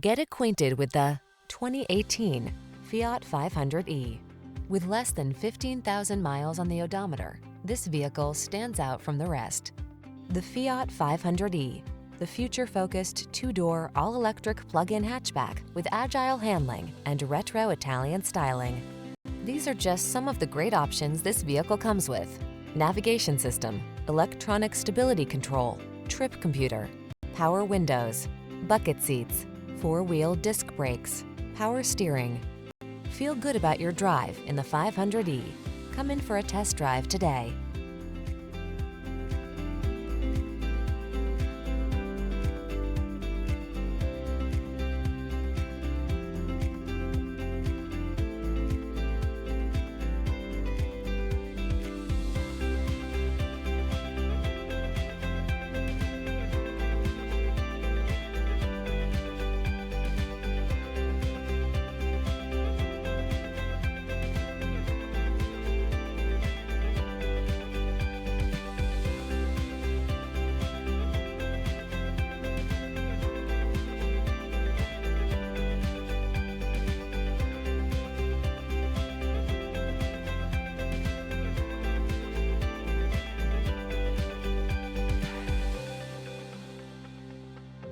Get acquainted with the 2018 Fiat 500e. With less than 15,000 miles on the odometer, this vehicle stands out from the rest. The Fiat 500e, the future-focused two-door all-electric plug-in hatchback with agile handling and retro Italian styling. These are just some of the great options this vehicle comes with: navigation system, electronic stability control, trip computer, power windows, bucket seats, four-wheel disc brakes, power steering. Feel good about your drive in the 500e. Come in for a test drive today.